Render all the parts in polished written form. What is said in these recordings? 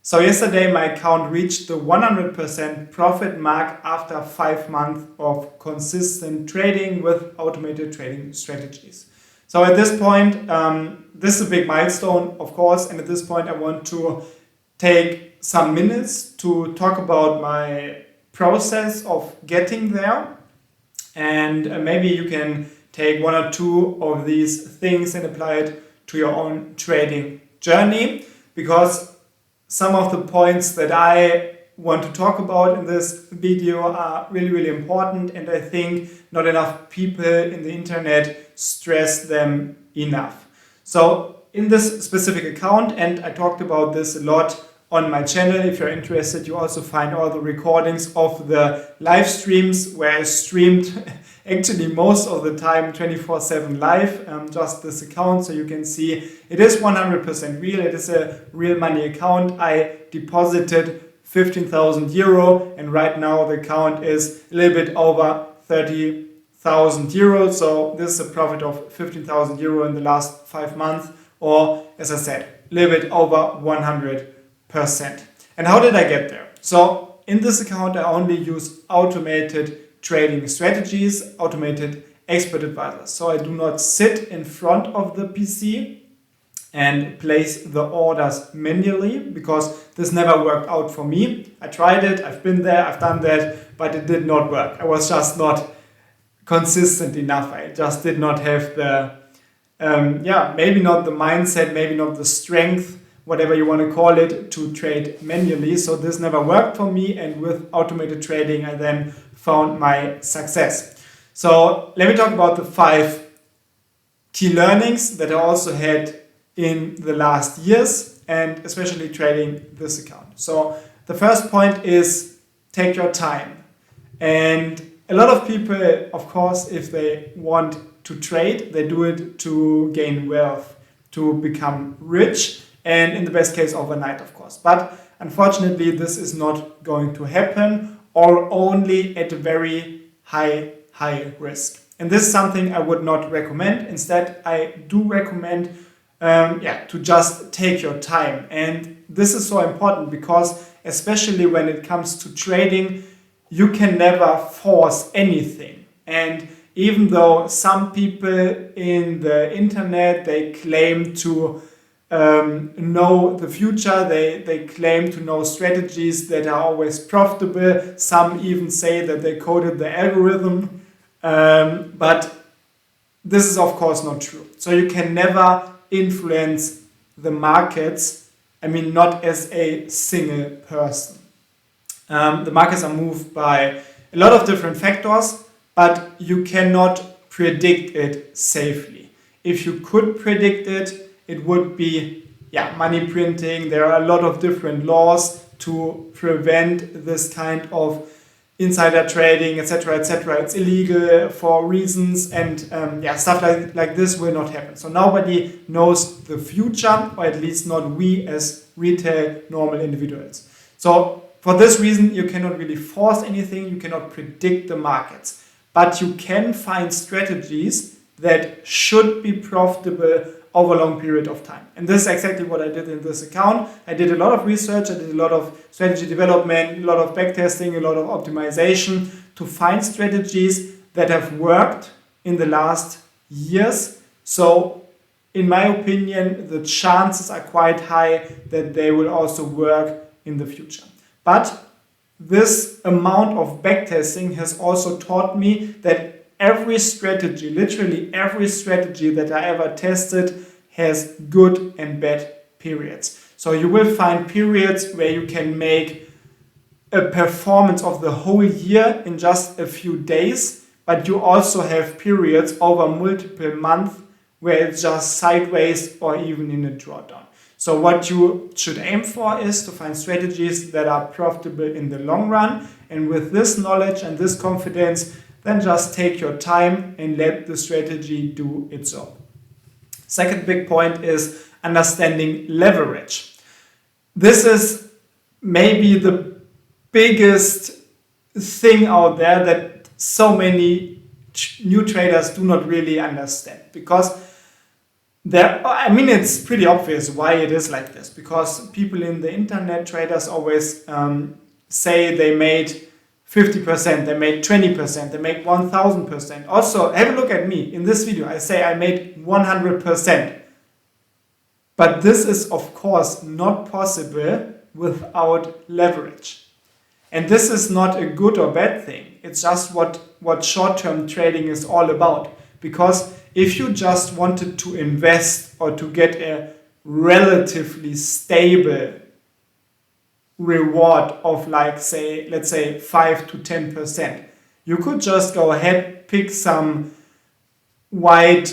So yesterday my account reached the 100% profit mark after 5 months of consistent trading with automated trading strategies. So at this point, this is a big milestone, of course, and at this point I want to take some minutes to talk about my process of getting there, and maybe you can take one or two of these things and apply it to your own trading journey, because some of the points that I want to talk about in this video are really, really important, and I think not enough people in the internet stress them enough. So in this specific account, and I talked about this a lot on my channel, if you're interested, you also find all the recordings of the live streams where I streamed actually most of the time 24/7 live, just this account, so you can see it is 100% real. It is a real money account. I deposited 15,000 euro, and right now the account is a little bit over 30,000 euro. So this is a profit of 15,000 euro in the last 5 months, or as I said, a little bit over 100%. And how did I get there? So in this account, I only use automated trading strategies, automated expert advisors. So I do not sit in front of the PC and place the orders manually, because this never worked out for me. I tried it, I've been there, I've done that, but it did not work. I was just not consistent enough. I just did not have the, maybe not the mindset, maybe not the strength, whatever you want to call it, to trade manually. So this never worked for me, and with automated trading I then found my success. So let me talk about the 5 key learnings that I also had in the last years, and especially trading this account. So the first point is take your time. And a lot of people, of course, if they want to trade, they do it to gain wealth, to become rich, and in the best case overnight, of course. But unfortunately, this is not going to happen, or only at a very high risk. And this is something I would not recommend. Instead, I do recommend to just take your time. And this is so important, because especially when it comes to trading, you can never force anything. And even though some people in the internet, they claim to know the future, they claim to know strategies that are always profitable. Some even say that they coded the algorithm, but this is of course not true. So you can never influence the markets, not as a single person. The markets are moved by a lot of different factors, but you cannot predict it safely. If you could predict it, it would be money printing. There are a lot of different laws to prevent this kind of insider trading, etc., etc. It's illegal for reasons, and stuff like this will not happen. So nobody knows the future, or at least not we as retail normal individuals. So for this reason, you cannot really force anything. You cannot predict the markets, but you can find strategies that should be profitable over a long period of time. And this is exactly what I did in this account. I did a lot of research, I did a lot of strategy development, a lot of backtesting, a lot of optimization to find strategies that have worked in the last years. So in my opinion, the chances are quite high that they will also work in the future. But this amount of backtesting has also taught me that every strategy, literally every strategy that I ever tested, has good and bad periods. So you will find periods where you can make a performance of the whole year in just a few days, but you also have periods over multiple months where it's just sideways or even in a drawdown. So what you should aim for is to find strategies that are profitable in the long run. And with this knowledge and this confidence, then just take your time and let the strategy do its job. Second big point is understanding leverage. This is maybe the biggest thing out there that so many new traders do not really understand, because it's pretty obvious why it is like this, because people in the internet, traders, always say they made 50%, they made 20%, they make 1000%. Also, have a look at me. In this video, I say I made 100%. But this is, of course, not possible without leverage. And this is not a good or bad thing. It's just what short-term trading is all about. Because if you just wanted to invest or to get a relatively stable reward of, like, let's say 5 to 10%, you could just go ahead, pick some wide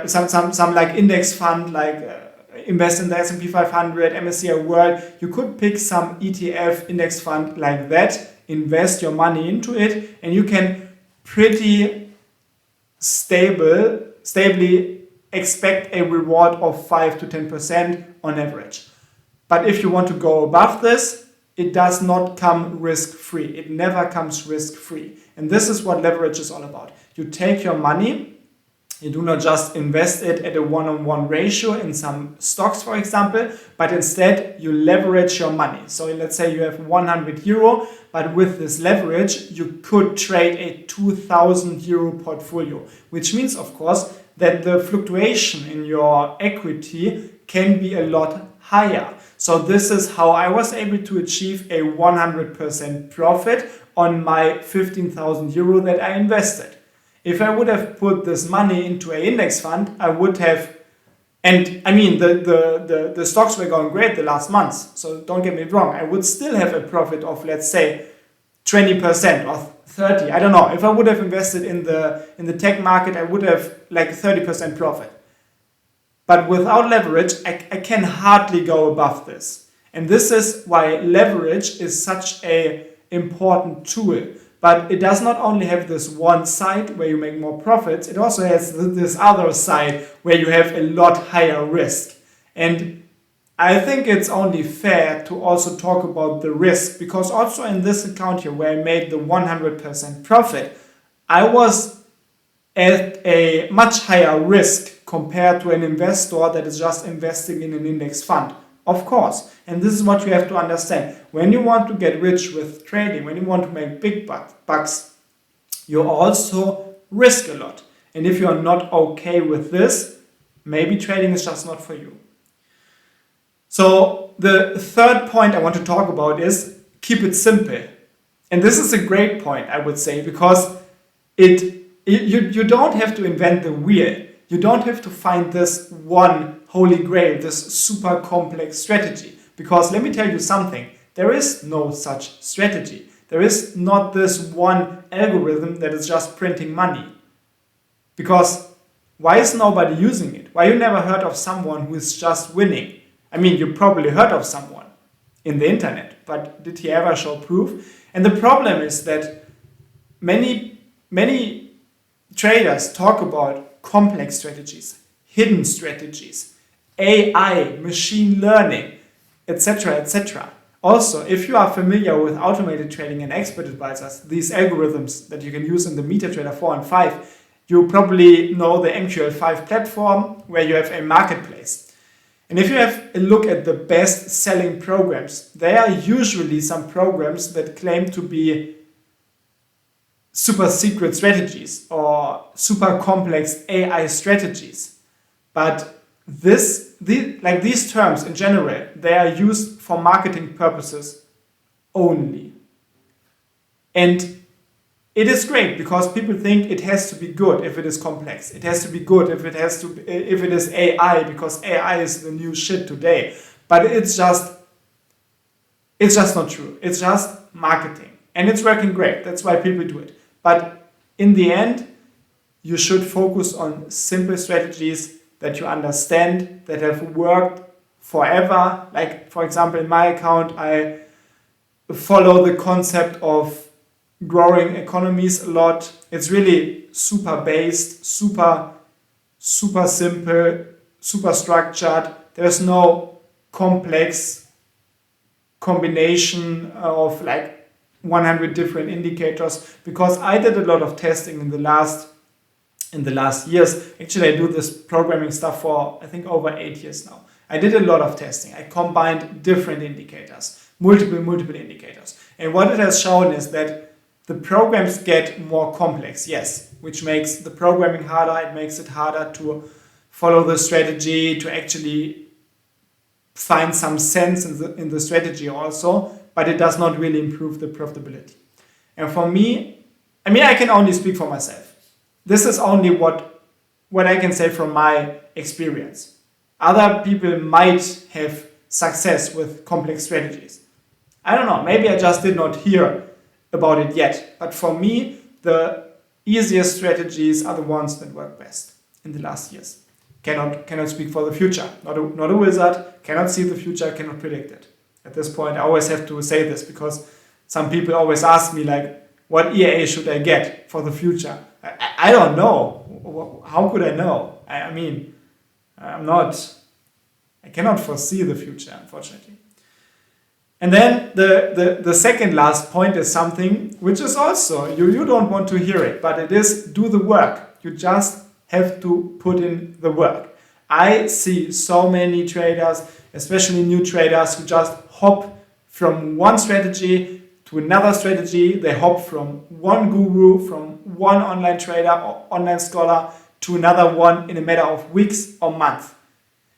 some like index fund, like invest in the S&P 500, MSCI World. You could pick some ETF index fund like that, invest your money into it, and you can pretty stably expect a reward of 5 to 10% on average. But if you want to go above this, it does not come risk-free. It never comes risk-free. And this is what leverage is all about. You take your money, you do not just invest it at a one-on-one ratio in some stocks, for example, but instead you leverage your money. So let's say you have 100 euro, but with this leverage, you could trade a 2000 euro portfolio, which means, of course, that the fluctuation in your equity can be a lot higher. So this is how I was able to achieve a 100% profit on my 15,000 euro that I invested. If I would have put this money into an index fund, I would have, and I mean, the stocks were going great the last months, so don't get me wrong, I would still have a profit of, let's say, 20% or 30. I don't know. If I would have invested in the tech market, I would have like 30% profit. But without leverage, I can hardly go above this. And this is why leverage is such an important tool. But it does not only have this one side where you make more profits, it also has this other side where you have a lot higher risk. And I think it's only fair to also talk about the risk, because also in this account here where I made the 100% profit, I was at a much higher risk compared to an investor that is just investing in an index fund. Of course. And this is what you have to understand. When you want to get rich with trading, when you want to make big bucks, you also risk a lot. And if you are not okay with this, maybe trading is just not for you. So the third point I want to talk about is keep it simple. And this is a great point, I would say, because you don't have to invent the wheel. You don't have to find this one holy grail, this super complex strategy. Because let me tell you something, there is no such strategy. There is not this one algorithm that is just printing money. Because why is nobody using it? Why you never heard of someone who is just winning? I mean, you probably heard of someone in the internet, but did he ever show proof? And the problem is that many traders talk about complex strategies, hidden strategies, AI, machine learning, etc., etc. Also, if you are familiar with automated trading and expert advisors, these algorithms that you can use in the MetaTrader 4 and 5, you probably know the MQL5 platform where you have a marketplace. And if you have a look at the best selling programs, they are usually some programs that claim to be super secret strategies or super complex AI strategies. But these terms in general, they are used for marketing purposes only. And it is great because people think it has to be good if it is complex. It has to be good if it is AI, because AI is the new shit today. But it's just not true. It's just marketing. And it's working great. That's why people do it. But in the end, you should focus on simple strategies that you understand, that have worked forever. Like, for example, in my account, I follow the concept of growing economies a lot. It's really super based, super simple, super structured. There's no complex combination of like 100 different indicators, because I did a lot of testing in the last in the last years. Actually, I do this programming stuff for, I think, over 8 years now. I did a lot of testing. I combined different indicators, multiple indicators. And what it has shown is that the programs get more complex, yes, which makes the programming harder. It makes it harder to follow the strategy, to actually find some sense in the strategy also, but it does not really improve the profitability. And for me, I mean, I can only speak for myself. This is only what I can say from my experience. Other people might have success with complex strategies. I don't know, maybe I just did not hear about it yet. But for me, the easiest strategies are the ones that work best in the last years. Cannot speak for the future. Not a wizard, cannot see the future, cannot predict it. At this point, I always have to say this because some people always ask me like, what EAA should I get for the future? I don't know. How could I know? I mean, I cannot foresee the future, unfortunately. And then the second last point is something which is also, you don't want to hear it, but it is do the work. You just have to put in the work. I see so many traders, especially new traders, who just hop from one strategy to another strategy. They hop from one guru, from one online trader or online scholar to another one in a matter of weeks or months.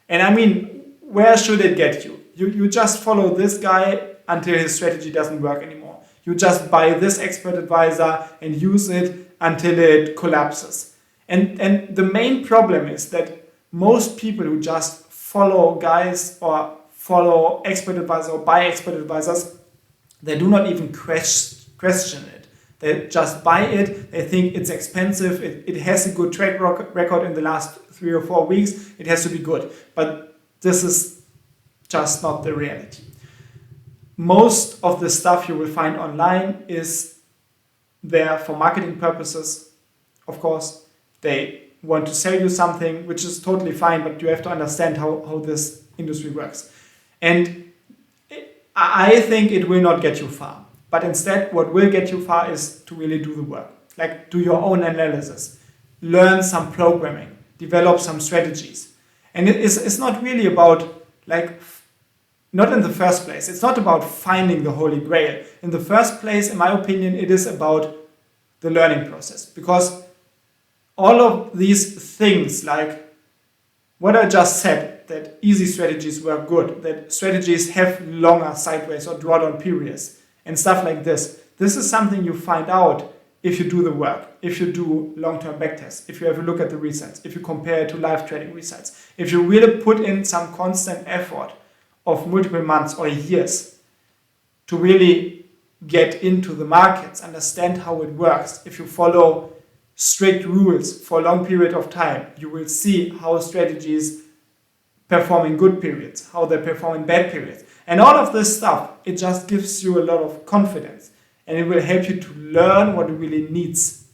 And I mean, where should it get you? You just follow this guy until his strategy doesn't work anymore. You just buy this expert advisor and use it until it collapses. And the main problem is that most people who just follow guys or follow expert advisors or buy expert advisors, they do not even question it. They just buy it. They think it's expensive. It has a good track record in the last 3 or 4 weeks. It has to be good. But this is just not the reality. Most of the stuff you will find online is there for marketing purposes. Of course, they want to sell you something, which is totally fine, but you have to understand how this industry works. And I think it will not get you far. But instead, what will get you far is to really do the work. Like, do your own analysis, learn some programming, develop some strategies. And it's not really about, like, not in the first place. It's not about finding the Holy Grail. In the first place, in my opinion, it is about the learning process. Because all of these things, like what I just said, that easy strategies work good, that strategies have longer sideways or drawdown periods, and stuff like this. This is something you find out if you do the work, if you do long-term backtests, if you have a look at the results, if you compare it to live trading results, if you really put in some constant effort of multiple months or years to really get into the markets, understand how it works. If you follow strict rules for a long period of time, you will see how strategies perform in good periods, how they perform in bad periods. And all of this stuff, it just gives you a lot of confidence and it will help you to learn what it really needs.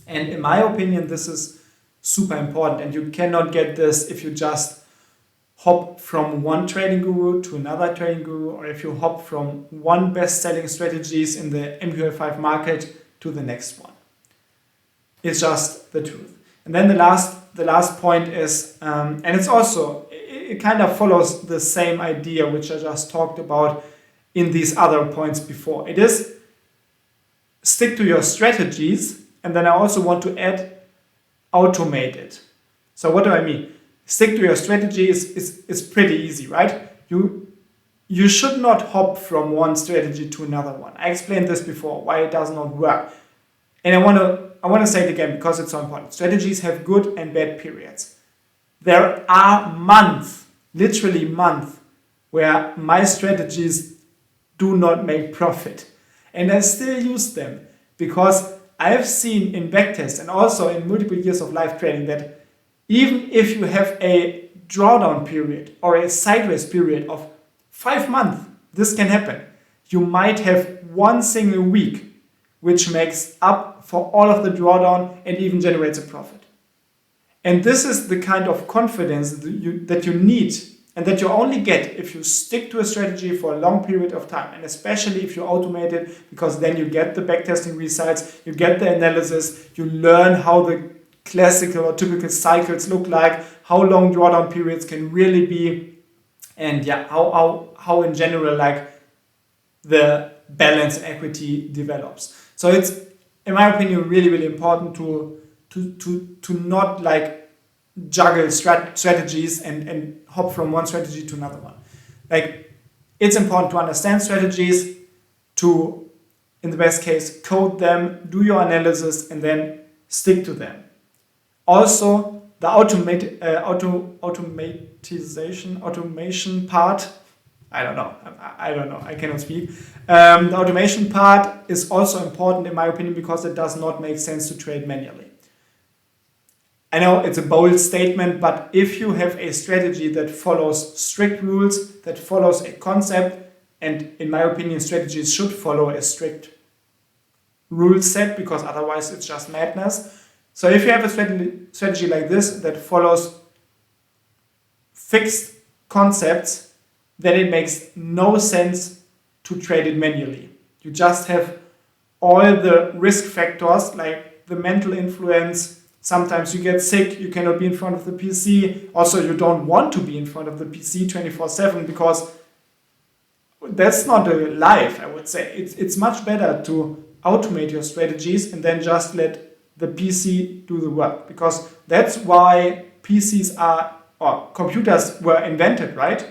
And in my opinion, this is super important, and you cannot get this if you just hop from one trading guru to another trading guru, or if you hop from one best-selling strategies in the MQL5 market to the next one. It's just the truth. And then the last point is, and it's also, it kind of follows the same idea which I just talked about in these other points before. It is stick to your strategies, and then I also want to add automate it. So what do I mean? Stick to your strategy is pretty easy, right? You should not hop from one strategy to another one. I explained this before, why it does not work. And I want to say it again because it's so important. Strategies have good and bad periods. There are months, literally months, where my strategies do not make profit. And I still use them because I have seen in backtests and also in multiple years of live trading that even if you have a drawdown period or a sideways period of 5 months, this can happen. You might have one single week which makes up for all of the drawdown and even generates a profit. And this is the kind of confidence that you need and that you only get if you stick to a strategy for a long period of time, and especially if you automate it, because then you get the backtesting results, you get the analysis, you learn how the classical or typical cycles look like, how long drawdown periods can really be, and yeah, how in general like the balance equity develops. So it's, in my opinion, really, really important to not like juggle strategies and hop from one strategy to another one. Like, it's important to understand strategies, to, in the best case, code them, do your analysis, and then stick to them. Also, the automation part, I don't know, I cannot speak. The automation part is also important in my opinion because it does not make sense to trade manually. I know it's a bold statement, but if you have a strategy that follows strict rules, that follows a concept, and in my opinion strategies should follow a strict rule set because otherwise it's just madness. So if you have a strategy like this that follows fixed concepts, then it makes no sense to trade it manually. You just have all the risk factors like the mental influence. Sometimes you get sick, you cannot be in front of the PC. Also, you don't want to be in front of the PC 24/7 because that's not a life, I would say. It's much better to automate your strategies and then just let the PC do the work, because that's why PCs or computers were invented, right?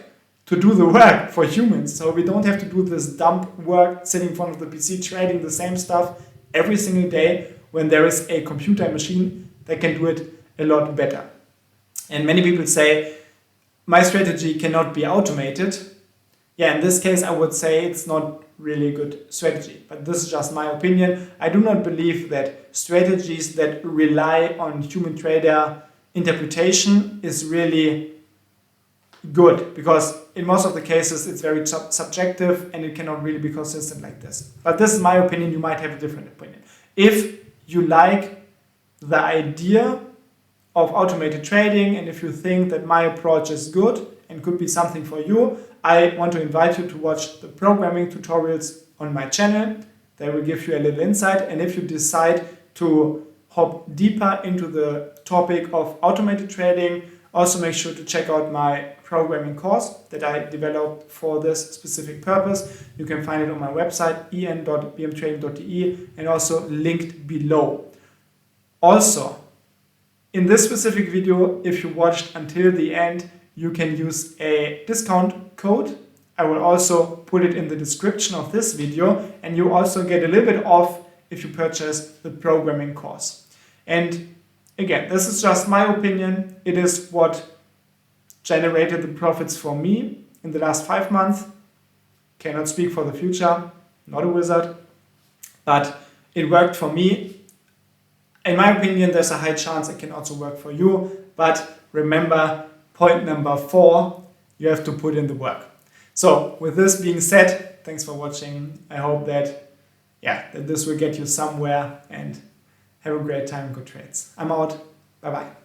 To do the work for humans. So we don't have to do this dumb work sitting in front of the PC trading the same stuff every single day when there is a computer machine that can do it a lot better. And many people say, my strategy cannot be automated. Yeah, in this case, I would say it's not really a good strategy. But this is just my opinion. I do not believe that strategies that rely on human trader interpretation is really good, because in most of the cases it's very subjective and it cannot really be consistent like this. But this is my opinion. You might have a different opinion. If you like the idea of automated trading and if you think that my approach is good and could be something for you, I want to invite you to watch the programming tutorials on my channel. They will give you a little insight. And if you decide to hop deeper into the topic of automated trading, also make sure to check out my programming course that I developed for this specific purpose. You can find it on my website, en.bmtrading.de, and also linked below. Also, in this specific video, if you watched until the end, you can use a discount code. I will also put it in the description of this video, and you also get a little bit off if you purchase the programming course. And again, this is just my opinion. It is what generated the profits for me in the last 5 months. Cannot speak for the future, not a wizard, but it worked for me. In my opinion, there's a high chance it can also work for you. But remember, point number 4, you have to put in the work. So with this being said, thanks for watching. I hope that this will get you somewhere, and have a great time. Good trades. I'm out. Bye-bye.